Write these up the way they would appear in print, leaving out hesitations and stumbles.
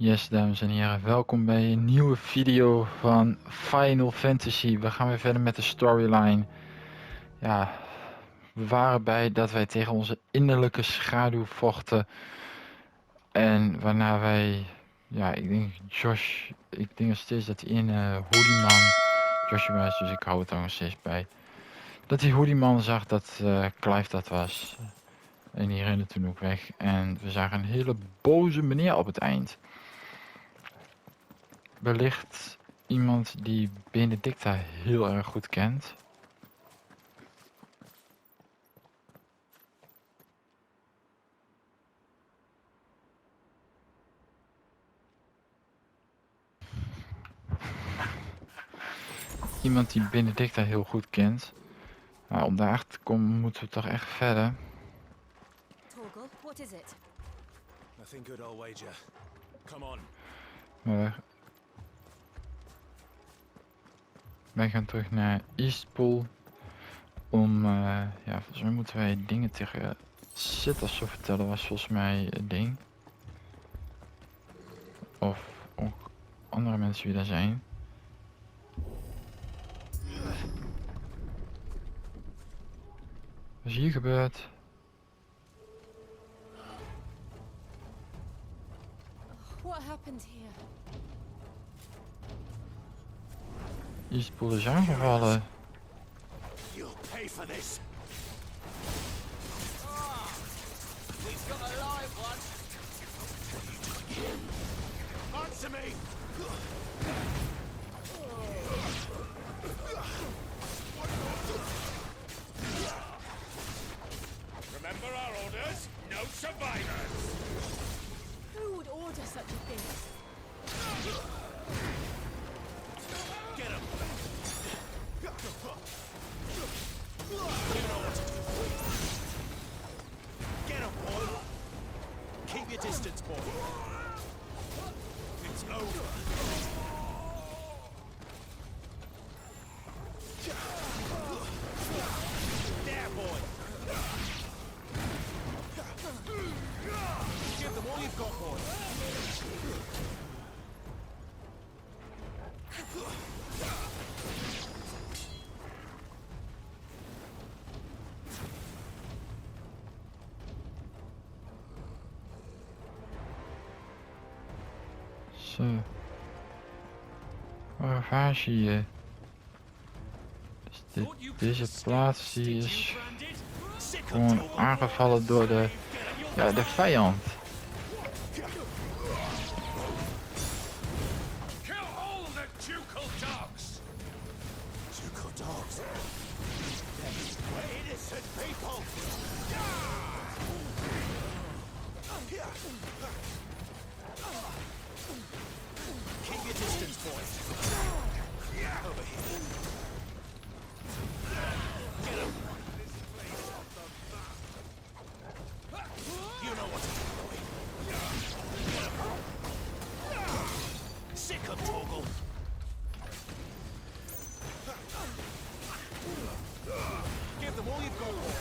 Yes, dames en heren, welkom bij een nieuwe video van Final Fantasy. We gaan weer verder met de storyline. Ja, we waren bij dat wij tegen onze innerlijke schaduw vochten. En waarna wij, ja, ik denk Josh, ik denk nog steeds dat hij in Hoodieman Joshua is, dus ik hou het er nog steeds bij. Dat die Hoodieman zag dat Clive dat was. En die rende toen ook weg. En we zagen een hele boze meneer op het eind. Wellicht iemand die Benedicta heel erg goed kent. Iemand die Benedicta heel goed kent. Maar om daarachter te komen moeten we toch echt verder. Torgal, what is it? Nothing good, I'll wager. Come on. Wij gaan terug naar Eastpool. Om, ja, volgens mij moeten wij dingen tegen Sitters zo vertellen, was volgens mij het ding. Of ook andere mensen die daar zijn. Wat is hier gebeurd? What happened here? Eastpool is aangevallen. You'll pay for this. We've got a live one. Answer me. Remember our orders? No survivors. Who would order such a thing? Get him. Get him, boy. Keep your distance, boy. It's over. There, boy. Give them all you've got, boy. Zo. Waar zie je? Dus deze plaats die is gewoon aangevallen door de vijand. Kill all the ducal dogs! Ducal dogs? They're innocent people! Keep your distance, boy. Over here. Get him! You know what to do, boy. Get him! Sick of Torgal! Give them all you've got, boy.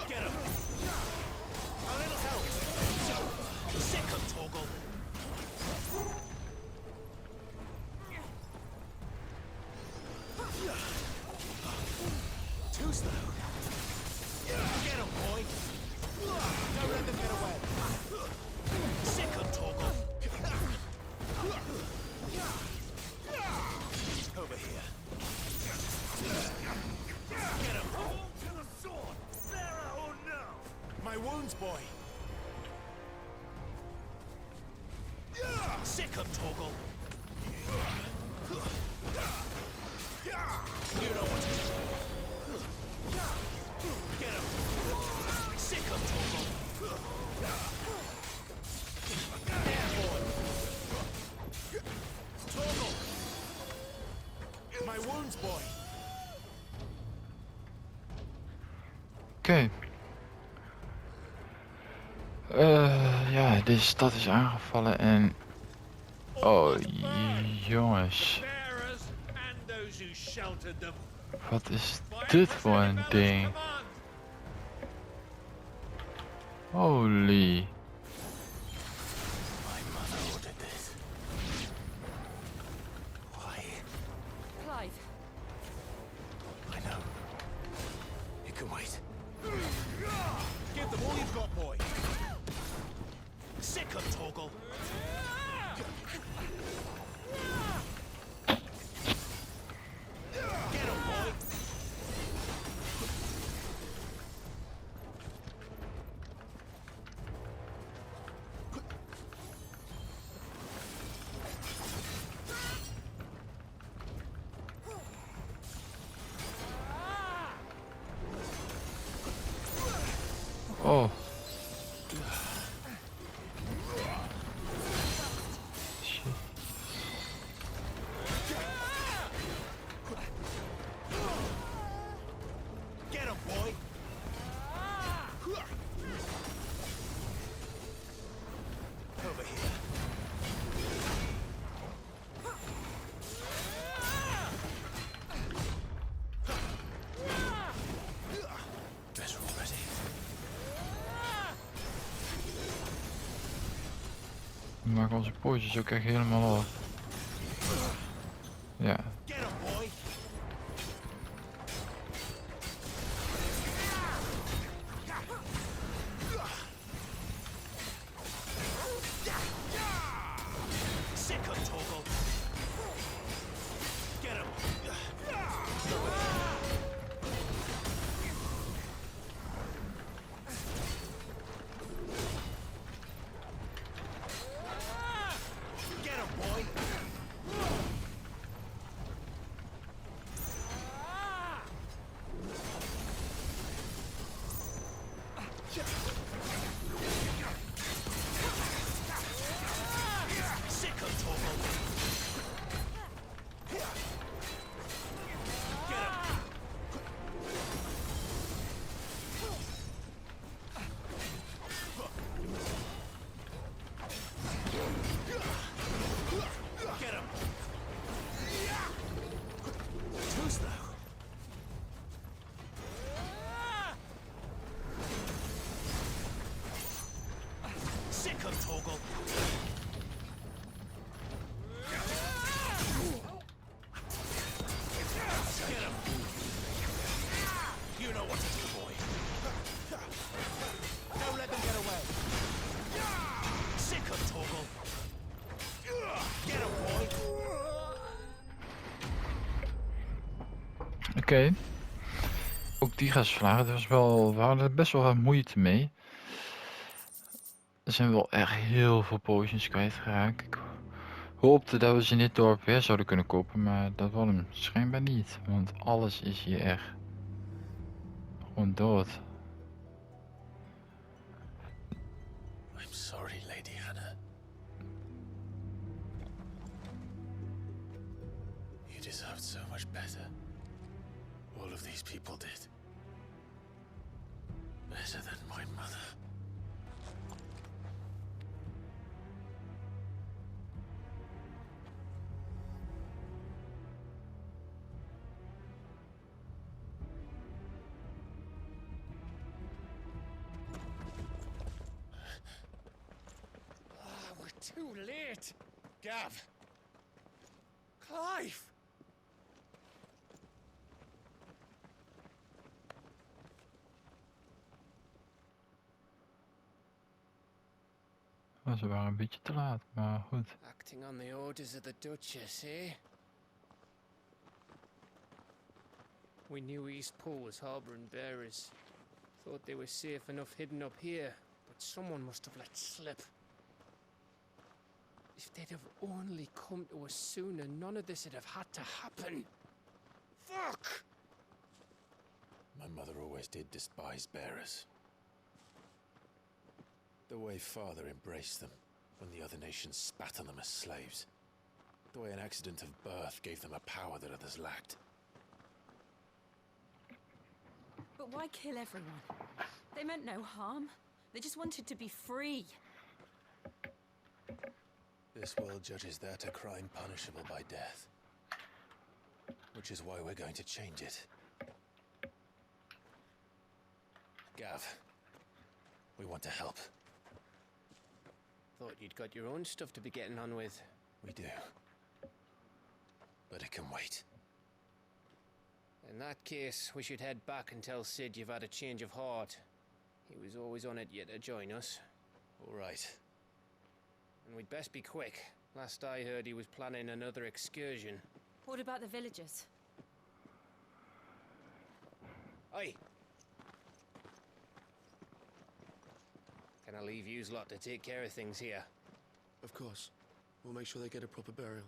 Get him! A little help! Sick of Torgal! Too slow. Get him, boy! Don't let them get away! Sick of Torgal! Over here. Get him! To the sword! Bearer or no! My wounds, boy! Sick of Torgal! You know what to do. Get him! Sick of Torgal! There, boy! Torgal! My wounds, boy! Oké. Ja, deze stad is aangevallen en... Oh, jongens. Bearers and those who sheltered them. Wat is dit voor een ding? Holy. Sick of Torgal. Get him, boy. Oh. Shit. Get him, boy. Over here. Better already. We maken onze pootjes ook echt helemaal af. Ja. Get him, boy. Sick of Torgal. Get him. Get him, boy. Sick of Torgal. Get him. Get him. Too slow. Sick of Torgal. Get him. You know what to do, boy. Don't let them get away. Sick of Torgal. Get him, boy. Oké. Ook die gaan verslagen. We hadden er best wel wat moeite mee. Er zijn wel echt heel veel potions kwijtgeraakt. Ik hoopte dat we ze in dit dorp weer zouden kunnen kopen, maar dat was hem schijnbaar niet. Want alles is hier echt gewoon dood. I'm sorry, Lady Hannah. You deserved so much better. All of these people did. Better than my mother. We're too late. Gav. Clive. Oh, ze waren een beetje te laat, maar goed. Acting on the orders of the Duchess, eh? We knew East Pool was harboring bearers. Thought they were safe enough hidden up here, but someone must have let slip. If they'd have only come to us sooner, none of this would have had to happen. Fuck! My mother always did despise bearers. The way Father embraced them when the other nations spat on them as slaves. The way an accident of birth gave them a power that others lacked. But why kill everyone? They meant no harm. They just wanted to be free. This world judges that a crime punishable by death. Which is why we're going to change it. Gav, we want to help. Thought you'd got your own stuff to be getting on with. We do. But it can wait. In that case, we should head back and tell Sid you've had a change of heart. He was always on it yet to join us. All right. And we'd best be quick. Last I heard, he was planning another excursion. What about the villagers? Oi! Can I leave yous lot to take care of things here? Of course. We'll make sure they get a proper burial.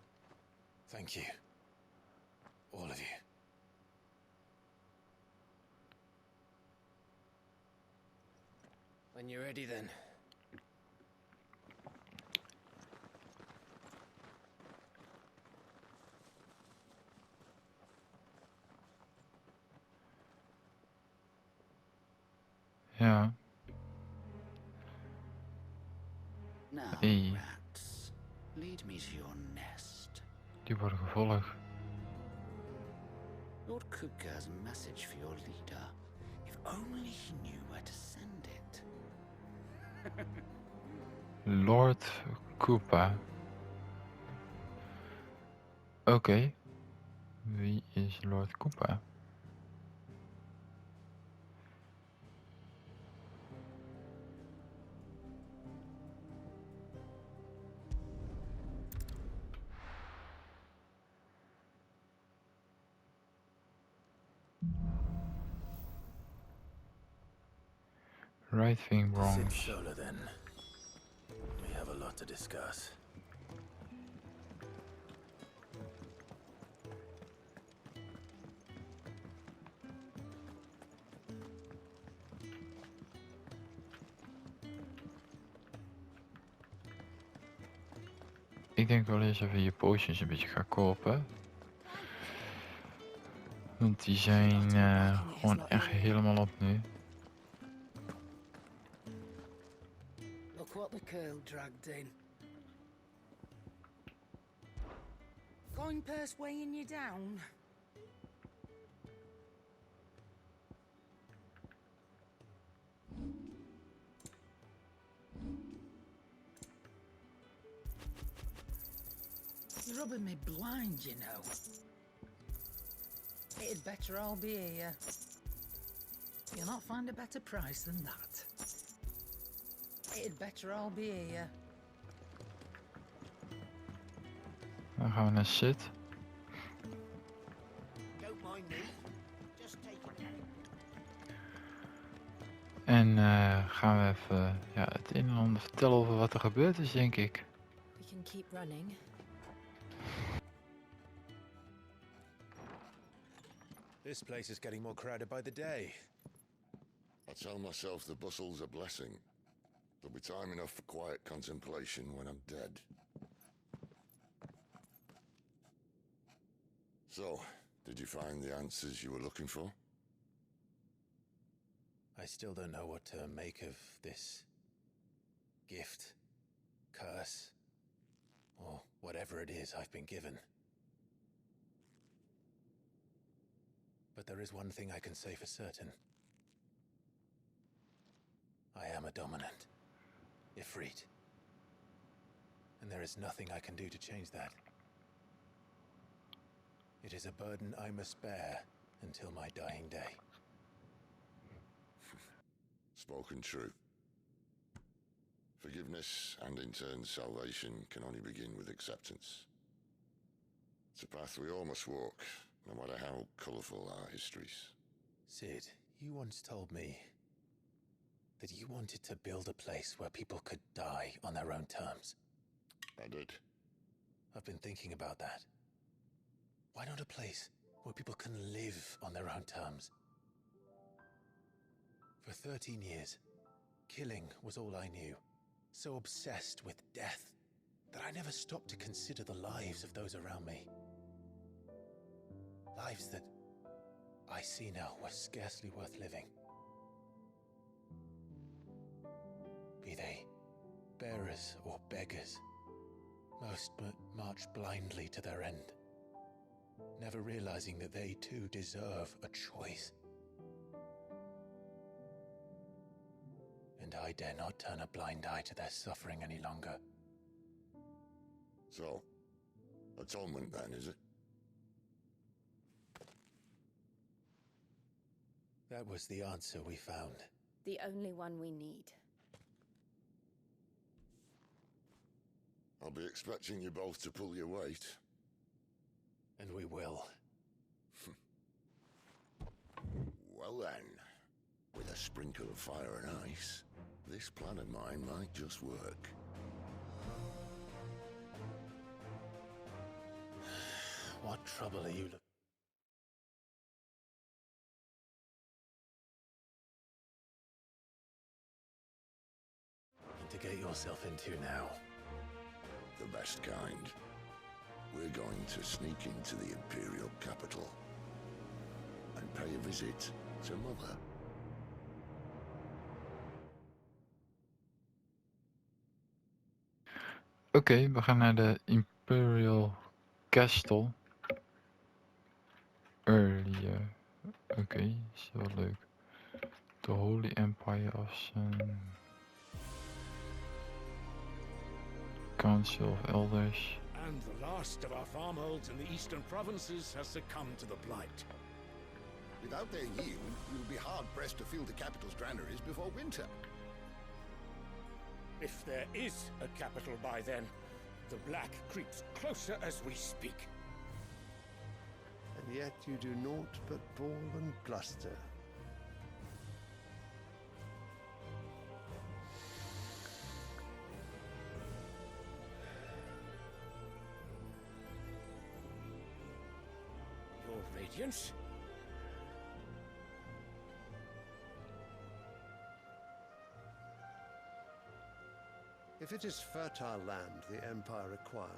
Thank you. All of you. When you're ready, then. Ja. Now, Hey. rats, lead me to your nest. Die worden gevolgd. Lord Kupka has a message for your leader. If only he knew where to send it. Lord Koopa. Oké. Wie is Lord Koopa? Right thing, wrong. Sit solo then. We have a lot to discuss. Ik denk wel eens even je potions een beetje gaan kopen. Want die zijn gewoon echt helemaal op nu. Look what the curl dragged in. Coin purse weighing you down. You're rubbing me blind, you know. It'd better all be here. You'll not find a better price than that. It'd better all be here. Dan gaan we naar Sid. Don't mind me. Just take it. En gaan we even het een en ander vertellen over wat er gebeurd is, denk ik. We can keep running. This place is getting more crowded by the day. I tell myself the bustle's a blessing. There'll be time enough for quiet contemplation when I'm dead. So, did you find the answers you were looking for? I still don't know what to make of this gift, curse, or whatever it is I've been given. But there is one thing I can say for certain. I am a dominant, Ifrit. And there is nothing I can do to change that. It is a burden I must bear until my dying day. Spoken true. Forgiveness and in turn salvation can only begin with acceptance. It's a path we all must walk, no matter how colourful our histories. Sid, you once told me that you wanted to build a place where people could die on their own terms. I did. I've been thinking about that. Why not a place where people can live on their own terms? For 13 years, killing was all I knew. So obsessed with death that I never stopped to consider the lives of those around me. Lives that I see now were scarcely worth living. Be they bearers or beggars, most march blindly to their end, never realizing that they too deserve a choice. And I dare not turn a blind eye to their suffering any longer. So, atonement then, is it? That was the answer we found. The only one we need. I'll be expecting you both to pull your weight. And we will. Well then, with a sprinkle of fire and ice, this plan of mine might just work. What trouble are you looking? To get yourself into now? The best kind. We're going to sneak into the Imperial capital and pay a visit to Mother. Oké, we gaan naar de Imperial Castle. Earlier. Oké, is wel leuk. The Holy Empire of Council of Elders. And the last of our farmholds in the eastern provinces has succumbed to the blight. Without their yield, we'll be hard-pressed to fill the capital's granaries before winter. If there is a capital by then, the black creeps closer as we speak. And yet you do naught but bawl and bluster. Your Radiance? If it is fertile land the Empire acquires,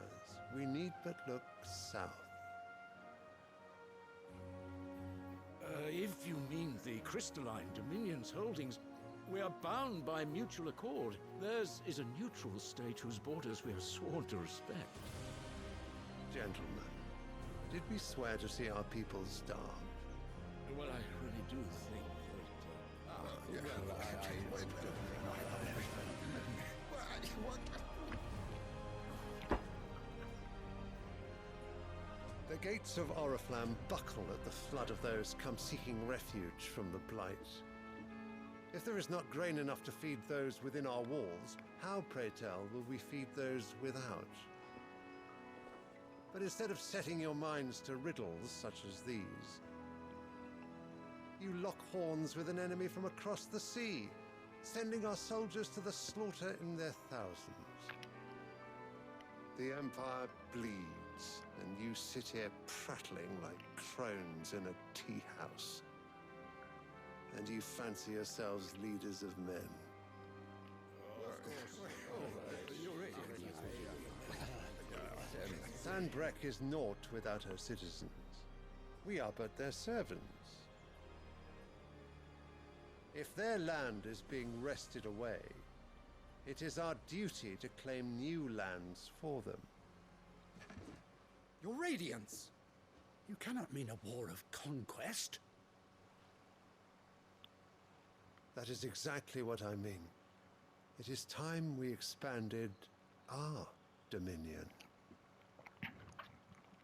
we need but look south. If you mean the crystalline Dominion's holdings, we are bound by mutual accord. Theirs is a neutral state whose borders we have sworn to respect. Gentlemen, did we swear to see our people starve? Well, I really do think The gates of Oriflamme buckle at the flood of those come seeking refuge from the blight. If there is not grain enough to feed those within our walls, how, pray tell, will we feed those without? But instead of setting your minds to riddles such as these, you lock horns with an enemy from across the sea, sending our soldiers to the slaughter in their thousands. The Empire bleeds, and you sit here prattling like crones in a tea house. And you fancy yourselves leaders of men. Sanbreque is naught without her citizens. We are but their servants. If their land is being wrested away, it is our duty to claim new lands for them. Your Radiance! You cannot mean a war of conquest. That is exactly what I mean. It is time we expanded our dominion.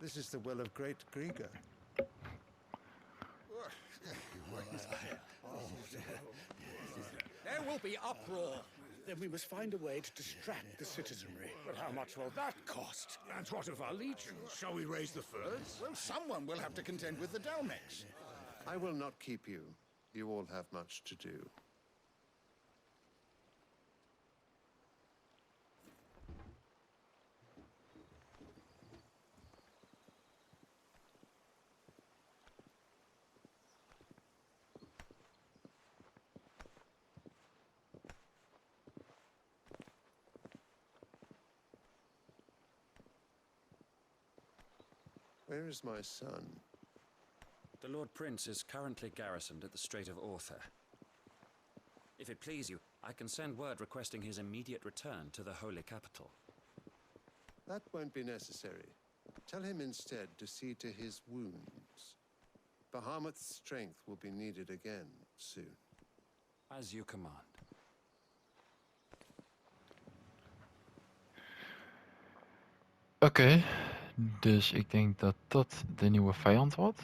This is the will of great Grieger. There will be uproar. Then we must find a way to distract the citizenry. But how much will that cost? And what of our legions? Shall we raise the furs? Well, someone will have to contend with the Dalmex. I will not keep you. You all have much to do. Where is my son? The Lord Prince is currently garrisoned at the Strait of Arthur. If it please you, I can send word requesting his immediate return to the Holy Capital. That won't be necessary. Tell him instead to see to his wounds. Bahamut's strength will be needed again soon. As you command. Oké, dus ik denk dat dat de nieuwe vijand wordt.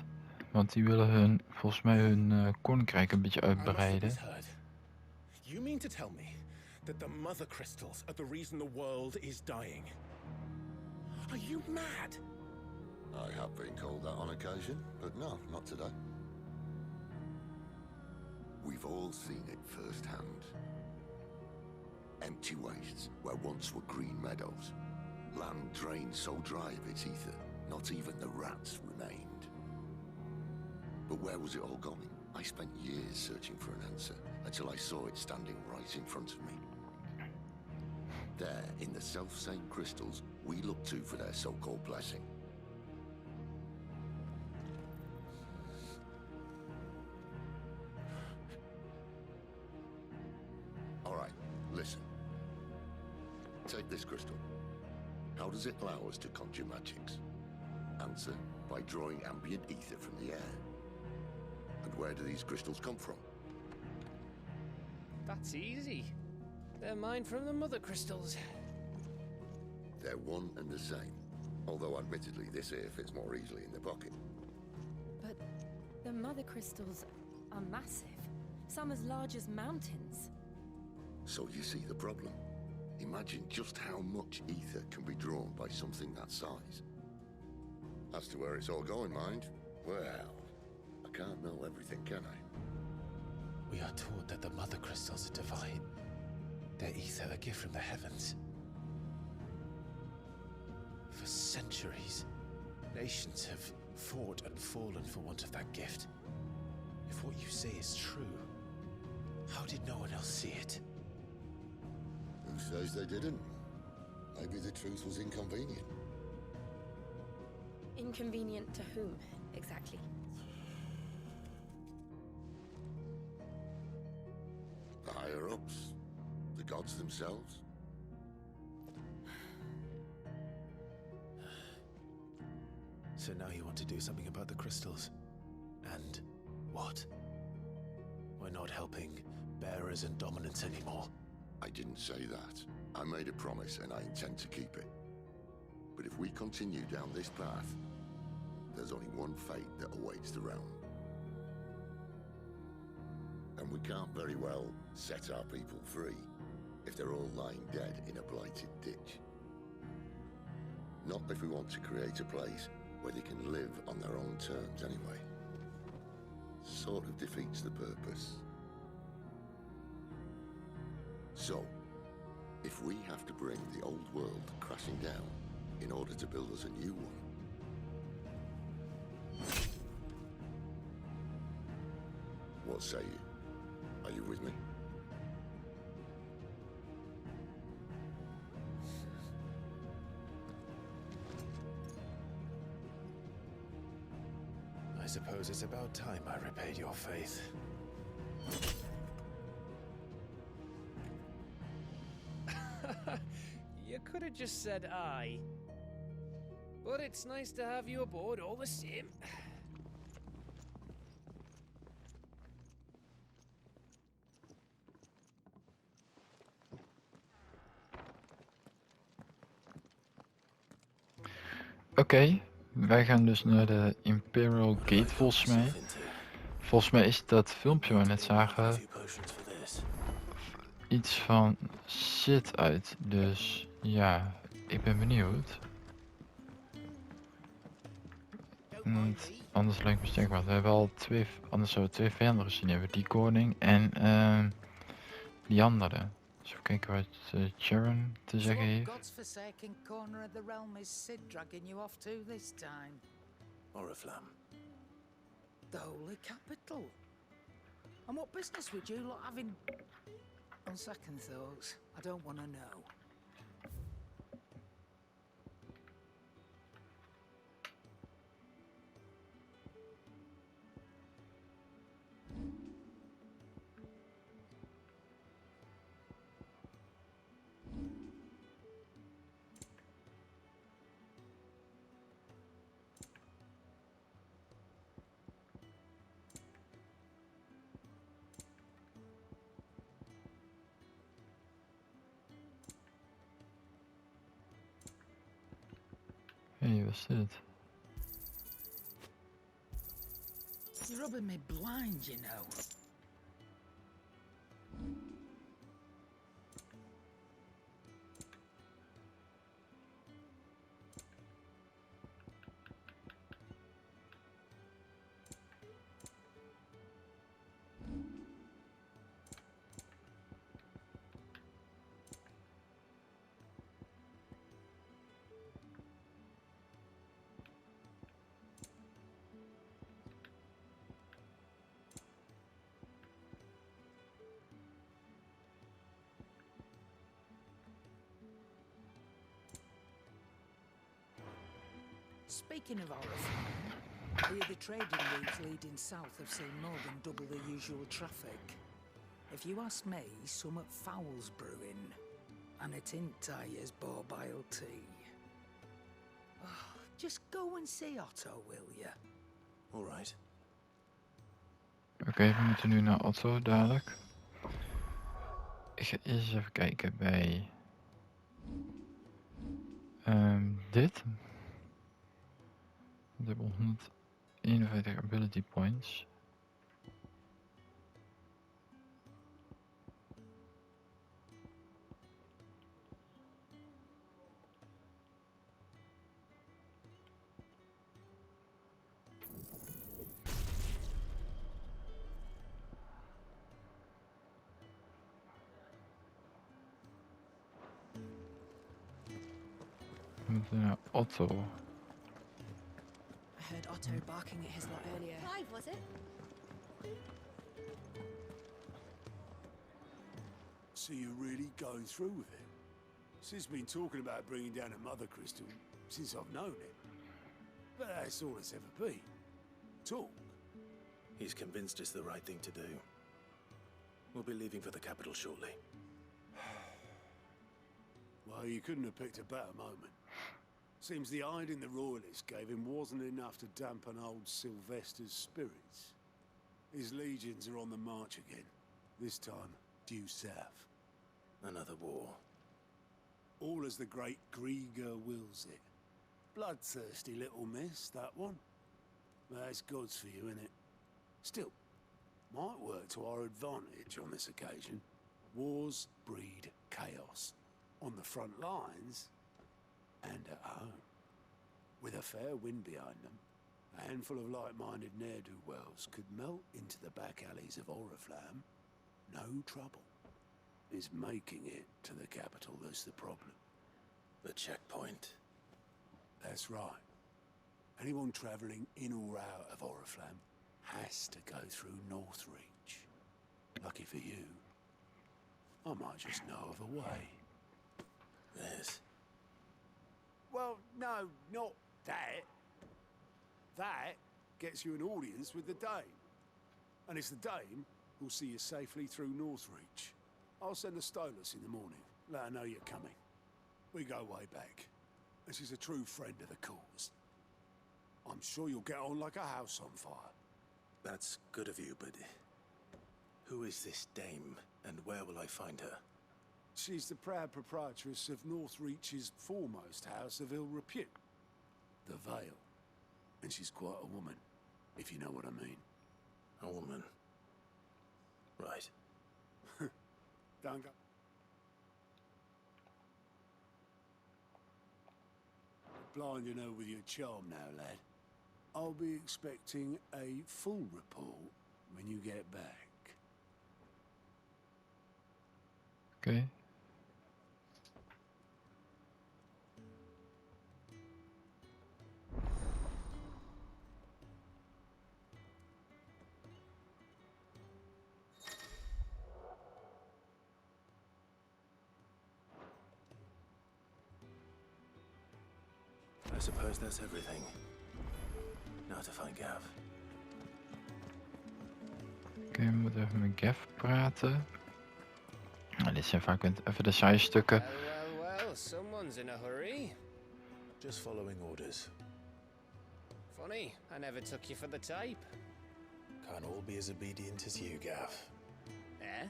Want die willen volgens mij hun koninkrijk een beetje uitbreiden. You mean to tell me that the mother crystals are the reason the world is dying? Are you mad? I have been called that on occasion, but no, not today. We've all seen it firsthand. Empty wastes where once were green meadows. Land drained so dry of its ether, not even the rats remained. But where was it all going? I spent years searching for an answer, until I saw it standing right in front of me. There, in the self-same crystals we look to for their so-called blessing. Alright, listen. Take this crystal. How does it allow us to conjure magics? Answer, by drawing ambient ether from the air. And where do these crystals come from? That's easy. They're mine from the mother crystals. They're one and the same. Although admittedly this here fits more easily in the pocket. But the mother crystals are massive. Some as large as mountains. So you see the problem. Imagine just how much ether can be drawn by something that size. As to where it's all going, mind, well, I can't know everything, can I? We are taught that the mother crystals are divine. Their ether a gift from the heavens. For centuries, nations have fought and fallen for want of that gift. If what you say is true, how did no one else see it? Who says they didn't? Maybe the truth was inconvenient. Inconvenient to whom, exactly? The higher-ups? The gods themselves? So now you want to do something about the crystals. And what? We're not helping bearers and dominants anymore. I didn't say that. I made a promise and I intend to keep it. But if we continue down this path, there's only one fate that awaits the realm. And we can't very well set our people free if they're all lying dead in a blighted ditch. Not if we want to create a place where they can live on their own terms anyway. Sort of defeats the purpose. So, if we have to bring the old world crashing down in order to build us a new one, what say you? Are you with me? I suppose it's about time I repaid your faith. You could have just said aye. But it's nice to have you aboard all the same. Oké, wij gaan dus naar de Imperial Gate volgens mij. Volgens mij is dat filmpje waar we net zagen iets van shit uit. Dus ja, ik ben benieuwd. Want anders lijkt me sterk wat. We hebben al anders zouden we twee vijanden gezien hebben. Die koning en die andere. Dus even kijken wat Sharon te zeggen heeft. God's-forsaken corner of the realm is Sid dragging you off to this time? Oriflamme. The holy capital. And what business would you lot have in... On second thoughts, I don't want to know. Hey, wat is dit? You're rubbing me blind, you know. Speaking of Oriflamme, here the trading routes leading south have seen more than double the usual traffic. If you ask me, some at foul's brewing, and it ain't Tyre's borbile tea. Oh, just go and see Otto, will ya? All right. Oké, we moeten nu naar Otto dadelijk. Ik ga eerst even kijken bij dit. We hebben 151 ability points. We moeten naar Otto. I heard Otto barking at his lot earlier. Clive, was it? So you're really going through with it? Sid's been talking about bringing down a mother crystal since I've known it. But that's all it's ever been. Talk. He's convinced it's the right thing to do. We'll be leaving for the capital shortly. Well, you couldn't have picked a better moment. Seems the hiding the royalists gave him wasn't enough to dampen old Sylvester's spirits. His legions are on the march again. This time, due south. Another war. All as the great Grieger wills it. Bloodthirsty little miss, that one. That's God's for you, innit? Still, might work to our advantage on this occasion. Wars breed chaos. On the front lines, and at home. With a fair wind behind them, a handful of like-minded ne'er-do-wells could melt into the back alleys of Oriflamme. No trouble. It's making it to the capital that's the problem. The checkpoint. That's right. Anyone travelling in or out of Oriflamme has to go through Northreach. Lucky for you, I might just know of a way. Yes. Well, no, not that. That gets you an audience with the Dame. And it's the Dame who'll see you safely through Northreach. I'll send the Stolas in the morning, let her know you're coming. We go way back, and she's a true friend of the cause. I'm sure you'll get on like a house on fire. That's good of you, but who is this Dame, and where will I find her? She's the proud proprietress of Northreach's foremost house of ill repute, the Vale. And she's quite a woman, if you know what I mean. A woman. Right. Don't go. Blinding her with your charm now, lad. I'll be expecting a full report when you get back. Okay. I suppose that's everything. Now to find Gav. Oké, we moeten even met Gav praten. Nou, dit zijn vaak even de saaie stukken. Well, someone's in a hurry. Just following orders. Funny, I never took you for the type. Can't all be as obedient as you, Gav. Eh?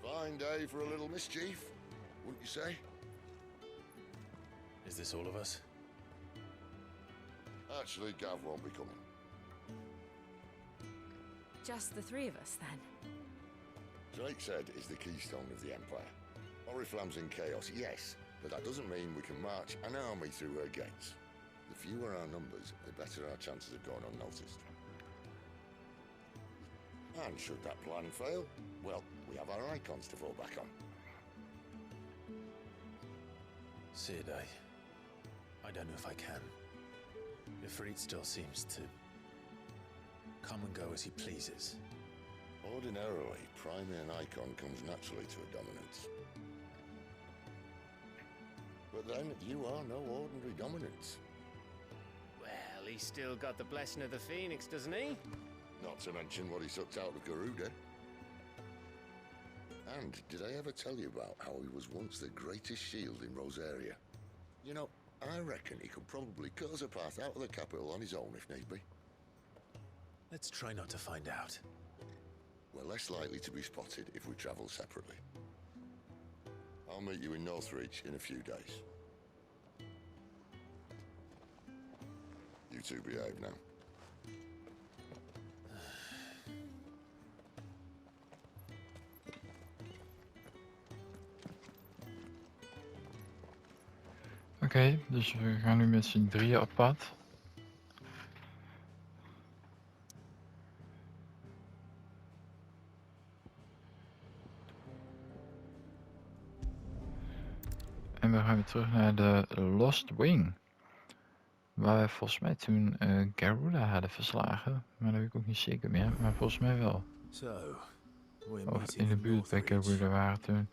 Fine day for a little mischief, wouldn't you say? Is this all of us? Actually, Gav won't be coming. Just the three of us, then? Drake's is the keystone of the Empire. Oriflamme's in chaos, yes, but that doesn't mean we can march an army through her gates. The fewer our numbers, the better our chances of going unnoticed. And should that plan fail, well, we have our icons to fall back on. Sid, I don't know if I can. Ifrit still seems to come and go as he pleases. Ordinarily, priming an icon comes naturally to a dominance. But then, you are no ordinary dominant. Well, he's still got the blessing of the Phoenix, doesn't he? Not to mention what he sucked out of Garuda. And did I ever tell you about how he was once the greatest shield in Rosaria? You know, I reckon he could probably cut us a path out of the capital on his own if need be. Let's try not to find out. We're less likely to be spotted if we travel separately. I'll meet you in Northreach in a few days. You two behave now. Oké, dus we gaan nu met z'n drieën op pad. En we gaan weer terug naar de Lost Wing. Waar we volgens mij toen Garuda hadden verslagen. Maar dat weet ik ook niet zeker meer. Maar volgens mij wel. Of in de buurt bij Garuda waren toen.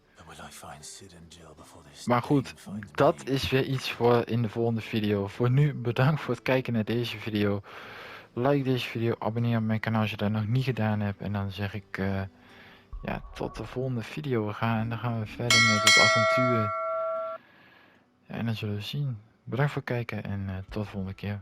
Maar goed, dat is weer iets voor in de volgende video. Voor nu bedankt voor het kijken naar deze video. Like deze video, abonneer op mijn kanaal als je dat nog niet gedaan hebt. En dan zeg ik ja, tot de volgende video gaan. En dan gaan we verder met het avontuur. Ja, en dan zullen we zien. Bedankt voor het kijken en tot de volgende keer.